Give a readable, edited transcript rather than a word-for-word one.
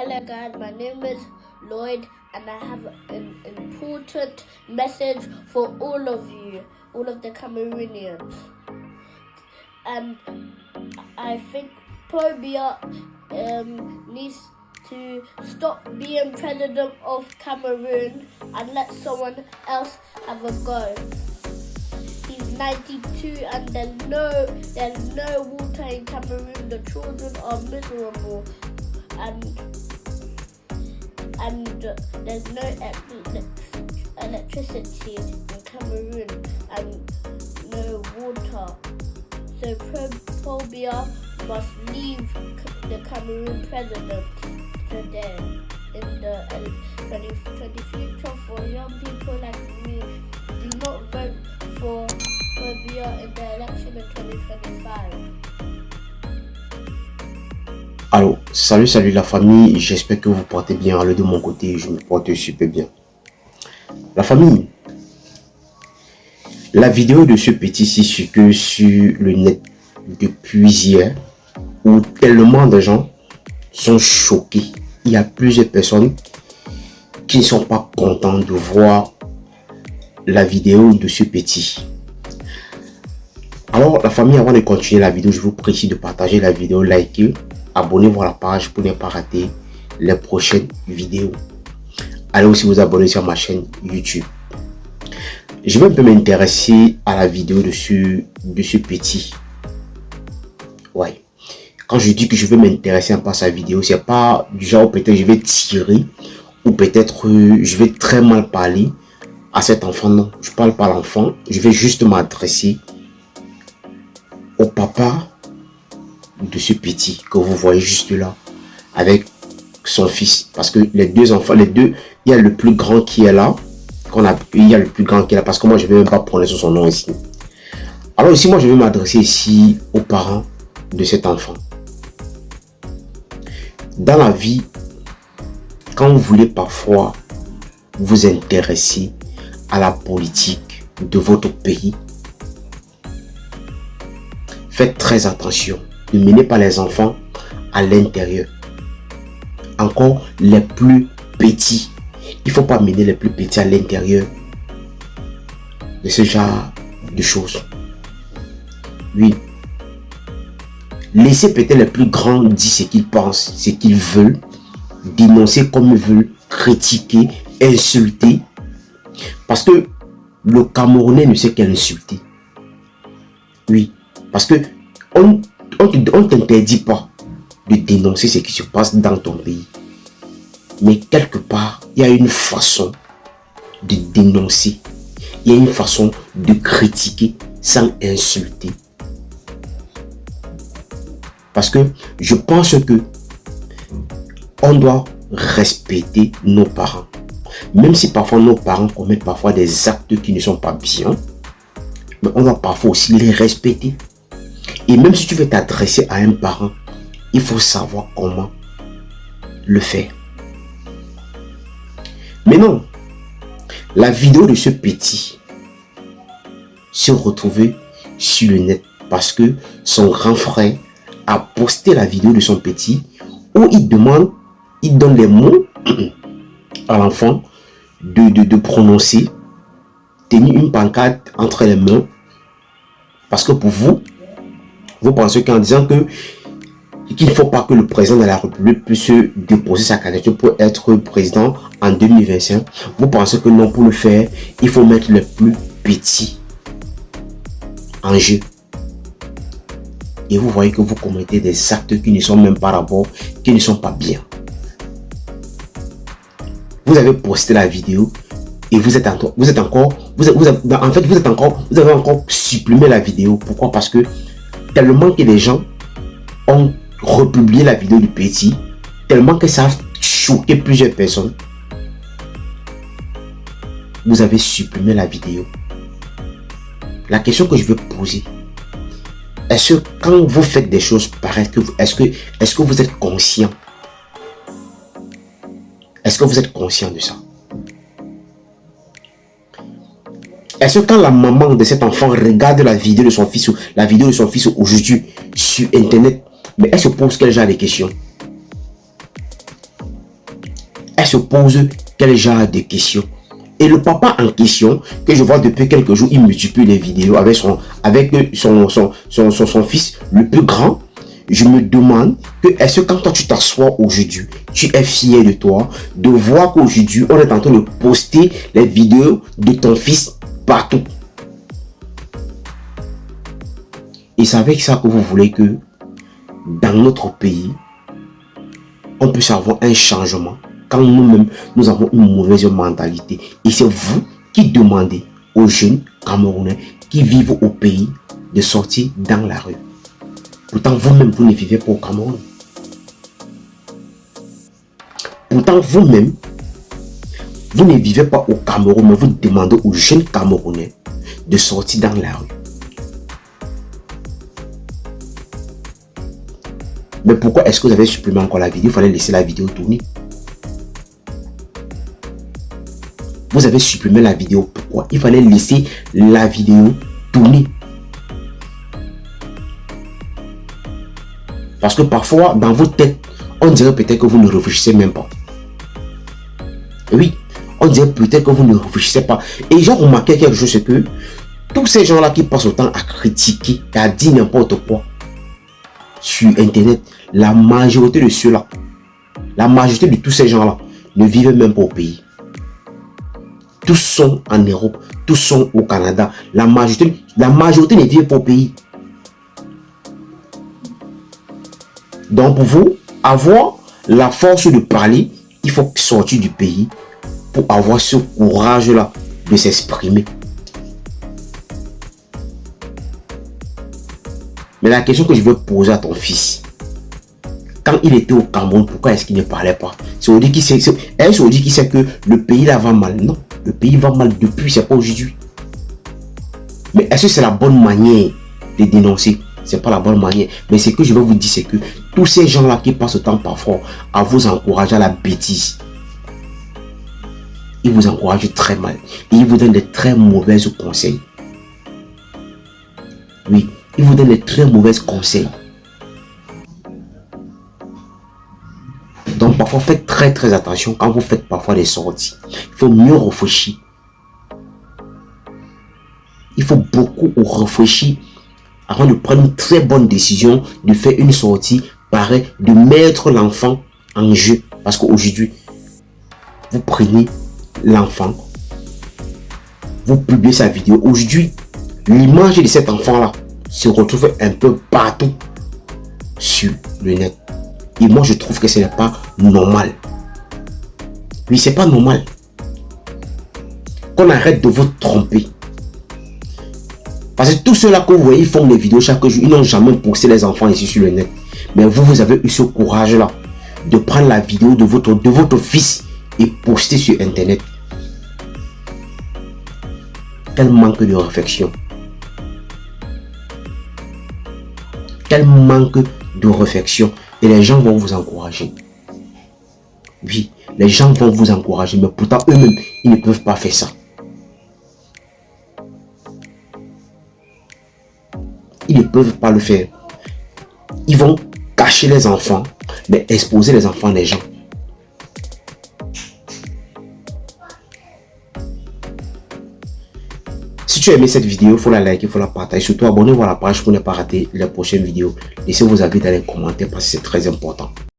Hello guys, my name is Lloyd and I have an important message for all of you, all of the Cameroonians. And I think Paul Biya needs to stop being president of Cameroon and let someone else have a go. He's 92 and there's no water in Cameroon. The children are miserable and there's no electricity in Cameroon and no water. So Paul Biya must leave the Cameroon president today. In the future for young people like me, do not vote for Paul Biya in the election in 2025. Alors, salut la famille, j'espère que vous portez bien. Alors de mon côté, je me porte super bien. La famille, la vidéo de ce petit-ci circule sur le net depuis hier, où tellement de gens sont choqués. Il y a plusieurs personnes qui ne sont pas contents de voir la vidéo de ce petit. Alors, la famille, avant de continuer la vidéo, je vous prie de partager la vidéo, liker, abonnez-vous à la page pour ne pas rater les prochaines vidéos. Allez aussi vous abonner sur ma chaîne YouTube. Je vais un peu m'intéresser à la vidéo de ce petit. Ouais. Quand je dis que je vais m'intéresser un peu à sa vidéo, c'est pas du genre peut-être je vais tirer ou peut-être je vais très mal parler à cet enfant. Non, je parle pas à l'enfant. Je vais juste m'adresser au papa de ce petit que vous voyez juste là avec son fils, parce que les deux enfants, il y a le plus grand qui est là, parce que moi je vais même pas prononcer son nom ici. Alors ici moi je vais m'adresser ici aux parents de cet enfant. Dans la vie, quand vous voulez parfois vous intéresser à la politique de votre pays, faites très attention. Ne menez pas les enfants à l'intérieur. Encore les plus petits. Il ne faut pas mener les plus petits à l'intérieur de ce genre de choses. Oui. Laissez peut-être les plus grands dire ce qu'ils pensent, ce qu'ils veulent, dénoncer comme ils veulent, critiquer, insulter. Parce que le Camerounais ne sait qu'insulter. Oui. Parce que on ne t'interdit pas de dénoncer ce qui se passe dans ton pays. Mais quelque part, il y a une façon de dénoncer. Il y a une façon de critiquer sans insulter. Parce que je pense que on doit respecter nos parents. Même si parfois nos parents commettent parfois des actes qui ne sont pas bien, mais on doit parfois aussi les respecter. Et même si tu veux t'adresser à un parent, il faut savoir comment le faire. Mais non, la vidéo de ce petit se retrouvait sur le net parce que son grand frère a posté la vidéo de son petit où il donne les mots à l'enfant de prononcer, tenir une pancarte entre les mains, parce que pour vous pensez qu'en disant qu'il ne faut pas que le président de la République puisse déposer sa candidature pour être président en 2025, vous pensez que non, pour le faire, il faut mettre les plus petits en jeu. Et vous voyez que vous commettez des actes qui ne sont même pas rapport, qui ne sont pas bien. Vous avez posté la vidéo et vous avez encore supprimé la vidéo. Pourquoi? Parce que tellement que les gens ont republié la vidéo du petit, tellement que ça a choqué plusieurs personnes, vous avez supprimé la vidéo. La question que je veux poser, est-ce que quand vous faites des choses pareilles, est-ce que vous êtes conscient? Est-ce que vous êtes conscient de ça? Est-ce que quand la maman de cet enfant regarde la vidéo de son fils aujourd'hui sur internet, mais elle se pose quel genre de questions? se pose quel genre de questions. Et le papa en question, que je vois depuis quelques jours, il multiplie les vidéos avec son fils le plus grand. Je me demande que est-ce que quand toi tu t'assois aujourd'hui, tu es fier de toi, de voir qu'aujourd'hui on est en train de poster les vidéos de ton fils partout. Et c'est avec ça que vous voulez que dans notre pays, on puisse avoir un changement quand nous-mêmes, nous avons une mauvaise mentalité. Et c'est vous qui demandez aux jeunes Camerounais qui vivent au pays de sortir dans la rue. Pourtant, vous-même, vous ne vivez pas au Cameroun. Pourtant, vous-même, vous ne vivez pas au Cameroun, mais vous demandez aux jeunes Camerounais de sortir dans la rue. Mais pourquoi est-ce que vous avez supprimé encore la vidéo? Il fallait laisser la vidéo tourner. Vous avez supprimé la vidéo. Pourquoi? Il fallait laisser la vidéo tourner. Parce que parfois, dans vos têtes, on dirait peut-être que vous ne réfléchissez même pas. Oui, on dirait peut-être que vous ne réfléchissez pas. Et j'ai remarqué quelque chose, c'est que tous ces gens-là qui passent autant à critiquer et à dire n'importe quoi sur Internet, la majorité de ceux-là, la majorité de tous ces gens-là ne vivent même pas au pays. Tous sont en Europe, tous sont au Canada. La majorité ne vit pas au pays. Donc pour vous, avoir la force de parler, il faut sortir du pays pour avoir ce courage-là de s'exprimer. Mais la question que je veux poser à ton fils, quand il était au Cameroun, pourquoi est-ce qu'il ne parlait pas? C'est aujourd'hui qu'il sait que le pays là va mal. Non, le pays va mal depuis, c'est pas aujourd'hui. Mais est-ce que c'est la bonne manière de dénoncer? C'est pas la bonne manière. Mais ce que je veux vous dire, c'est que tous ces gens-là qui passent autant parfois à vous encourager à la bêtise, ils vous encouragent très mal. Et ils vous donnent de très mauvais conseils. Oui, ils vous donnent de très mauvais conseils. Donc parfois, faites très attention quand vous faites parfois des sorties. Il faut mieux réfléchir. Il faut beaucoup réfléchir avant de prendre une très bonne décision, de faire une sortie, pareil, de mettre l'enfant en jeu. Parce qu'aujourd'hui, vous prenez l'enfant, vous publiez sa vidéo. Aujourd'hui, l'image de cet enfant-là se retrouve un peu partout sur le net. Et moi, je trouve que ce n'est pas normal. Oui, c'est pas normal. Qu'on arrête de vous tromper. Parce que tous ceux-là que vous voyez, ils font des vidéos chaque jour. Ils n'ont jamais posté les enfants ici sur le net. Mais vous avez eu ce courage-là de prendre la vidéo de votre fils et poster sur Internet. Quel manque de réflexion. Quel manque de réflexion. Et les gens vont vous encourager. Oui, les gens vont vous encourager. Mais pourtant, eux-mêmes, ils ne peuvent pas faire ça. Ils ne peuvent pas le faire. Ils vont cacher les enfants, mais exposer les enfants des gens. Si tu as aimé cette vidéo, il faut la liker, il faut la partager. Surtout, abonnez-vous à la page pour ne pas rater les prochaines vidéos. Laissez vos avis dans les commentaires parce que c'est très important.